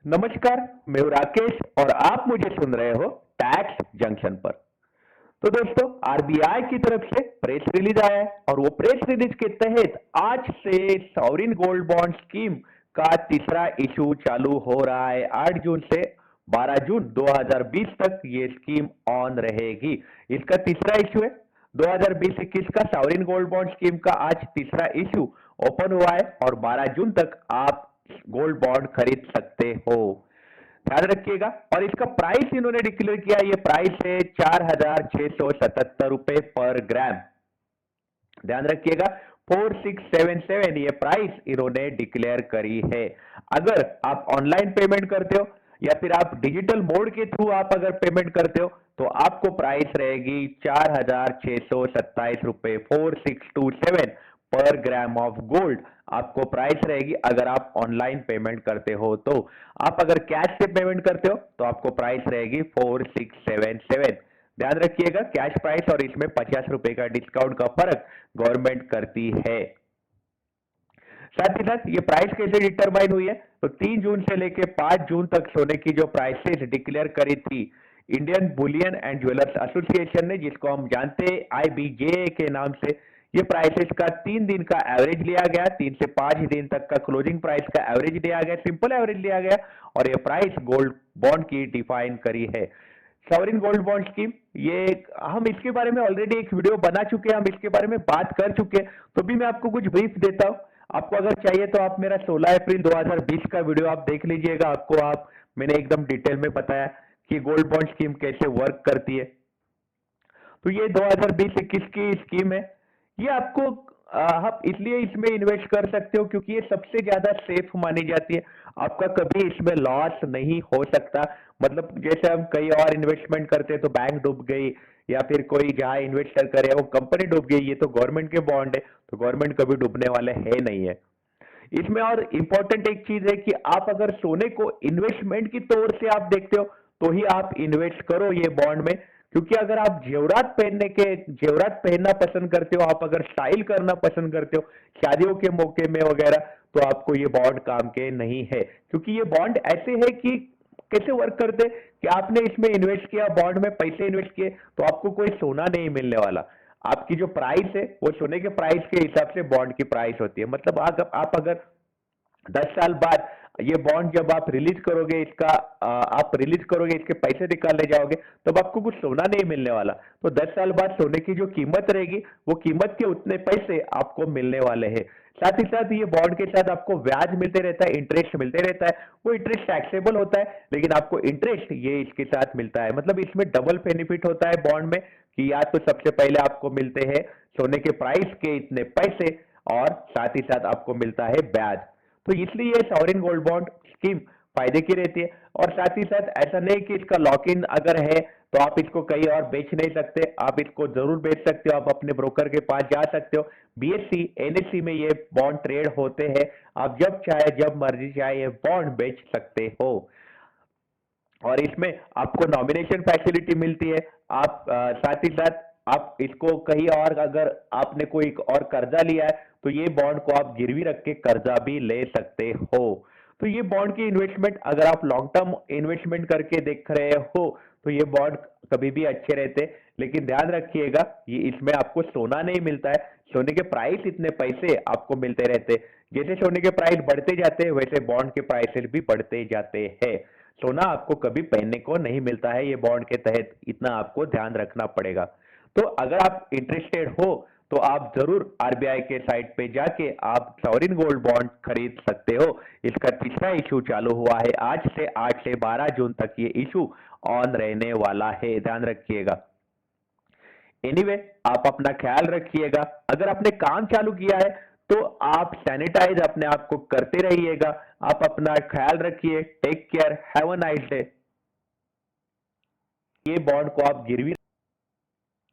नमस्कार, मैं हूं राकेश और आप मुझे सुन रहे हो टैक्स जंक्शन पर। तो दोस्तों, आरबीआई की तरफ से प्रेस रिलीज आया है और वो प्रेस रिलीज के तहत आज से सॉवरिन गोल्ड बॉन्ड स्कीम का तीसरा इशू चालू हो रहा है। 8 जून से 12 जून 2020 तक ये स्कीम ऑन रहेगी। इसका तीसरा इशू है। 2020-21 का सॉवरिन गोल्ड बॉन्ड स्कीम का आज तीसरा इशू ओपन हुआ है और 12 जून तक आप गोल्ड बॉन्ड खरीद सकते हो। ध्यान रखिएगा। और इसका प्राइस इन्होंने डिक्लेयर किया, ये प्राइस है 4,677 रुपए पर ग्राम। ध्यान रखिएगा, 4677 ये प्राइस इन्होंने डिक्लेयर करी है। अगर आप ऑनलाइन पेमेंट करते हो या फिर आप डिजिटल मोड के थ्रू आप अगर पेमेंट करते हो तो आपको प्राइस रहेगी 4,627 रुपए 4627 पर ग्राम ऑफ गोल्ड आपको प्राइस रहेगी। अगर आप ऑनलाइन पेमेंट करते हो तो आप अगर कैश से पेमेंट करते हो तो आपको प्राइस रहेगी 4677। ध्यान रखिएगा, कैश प्राइस और इसमें 50 रुपए का डिस्काउंट का फर्क गवर्नमेंट करती है। साथ ही साथ ये प्राइस कैसे डिटरमाइन हुई है, तो 3 जून से लेकर 5 जून तक सोने की जो प्राइसेस डिक्लेयर करी थी Indian Boolean and jewellers association ने, जिसको हम जानते हैं आईबीजे के नाम से, ये प्राइसेस का 3 दिन का एवरेज लिया गया, 3 से 5 दिन तक का क्लोजिंग प्राइस का एवरेज लिया गया, सिंपल एवरेज लिया गया और ये प्राइस गोल्ड बॉन्ड की डिफाइन करी है। सॉवरिन गोल्ड बॉन्ड स्कीम, ये हम इसके बारे में ऑलरेडी एक वीडियो बना चुके हैं, हम इसके बारे में बात कर चुके हैं, तो भी मैं आपको कुछ ब्रीफ देता हूं। आपको अगर चाहिए तो आप मेरा 16 अप्रैल 2020 का वीडियो आप देख लीजिएगा। आपको मैंने एकदम डिटेल में बताया कि गोल्ड बॉन्ड स्कीम कैसे वर्क करती है। तो ये 2020-21 की स्कीम है। ये आपको आप इसलिए इसमें इन्वेस्ट कर सकते हो क्योंकि ये सबसे ज्यादा सेफ मानी जाती है। आपका कभी इसमें लॉस नहीं हो सकता। मतलब जैसे हम कई और इन्वेस्टमेंट करते हैं तो बैंक डूब गई या फिर कोई जहां इन्वेस्टर करे वो कंपनी डूब गई, ये तो गवर्नमेंट के बॉन्ड है, तो गवर्नमेंट कभी डूबने वाले है नहीं है। इसमें और इंपॉर्टेंट एक चीज है कि आप अगर सोने को इन्वेस्टमेंट की तौर से आप देखते हो तो ही आप इन्वेस्ट करो ये बॉन्ड में। क्योंकि अगर आप जेवरात पहनना पसंद करते हो, आप अगर स्टाइल करना पसंद करते हो शादियों के मौके में वगैरह, तो आपको ये बॉन्ड काम के नहीं है। क्योंकि ये बॉन्ड ऐसे है कि कैसे वर्क करते कि आपने इसमें इन्वेस्ट किया, बॉन्ड में पैसे इन्वेस्ट किए, तो आपको कोई सोना नहीं मिलने वाला। आपकी जो प्राइस है वो सोने के प्राइस के हिसाब से बॉन्ड की प्राइस होती है। मतलब आप अगर 10 साल बाद ये बॉन्ड जब आप रिलीज करोगे, इसका आप रिलीज करोगे, इसके पैसे निकालने जाओगे, तब आपको कुछ सोना नहीं मिलने वाला। तो 10 साल बाद सोने की जो कीमत रहेगी वो कीमत के उतने पैसे आपको मिलने वाले हैं। साथ ही साथ ये बॉन्ड के साथ आपको ब्याज मिलते रहता है, इंटरेस्ट मिलते रहता है। वो इंटरेस्ट टैक्सेबल होता है, लेकिन आपको इंटरेस्ट ये इसके साथ मिलता है। मतलब इसमें डबल बेनिफिट होता है बॉन्ड में कि या तो सबसे पहले आपको मिलते हैं सोने के प्राइस के इतने पैसे और साथ ही साथ आपको मिलता है ब्याज। तो इसलिए ये सॉवरिन गोल्ड बॉन्ड स्कीम फायदे की रहती है। और साथ ही साथ ऐसा नहीं कि इसका लॉक इन अगर है तो आप इसको कहीं और बेच नहीं सकते, आप इसको जरूर बेच सकते हो। आप अपने ब्रोकर के पास जा सकते हो, बीएससी एनएससी में ये बॉन्ड ट्रेड होते हैं। आप जब चाहे जब मर्जी चाहे ये बॉन्ड बेच सकते हो। और इसमें आपको नॉमिनेशन फैसिलिटी मिलती है। आप साथ ही साथ आप इसको कहीं और अगर आपने कोई और कर्जा लिया है तो ये बॉन्ड को आप गिरवी रख के कर्जा भी ले सकते हो। तो ये बॉन्ड की इन्वेस्टमेंट अगर आप लॉन्ग टर्म इन्वेस्टमेंट करके देख रहे हो तो ये बॉन्ड कभी भी अच्छे रहते। लेकिन ध्यान रखिएगा, ये इसमें आपको सोना नहीं मिलता है। सोने के प्राइस इतने पैसे आपको मिलते रहते। जैसे सोने के प्राइस बढ़ते जाते हैं वैसे बॉन्ड के प्राइसेस भी बढ़ते जाते हैं। सोना आपको कभी पहनने को नहीं मिलता है ये बॉन्ड के तहत, इतना आपको ध्यान रखना पड़ेगा। तो अगर आप इंटरेस्टेड हो तो आप जरूर आरबीआई के साइट पे जाके आप सॉवरिन गोल्ड बॉन्ड खरीद सकते हो। इसका तीसरा इशू चालू हुआ है आज से 8 से 12 जून तक ये इशू ऑन रहने वाला है, ध्यान रखिएगा। एनीवे, आप अपना ख्याल रखिएगा। अगर आपने काम चालू किया है तो आप सैनिटाइज अपने आप को करते रहिएगा। आप अपना ख्याल रखिए। Take care, have a nice day. ये बॉन्ड को आप गिरवी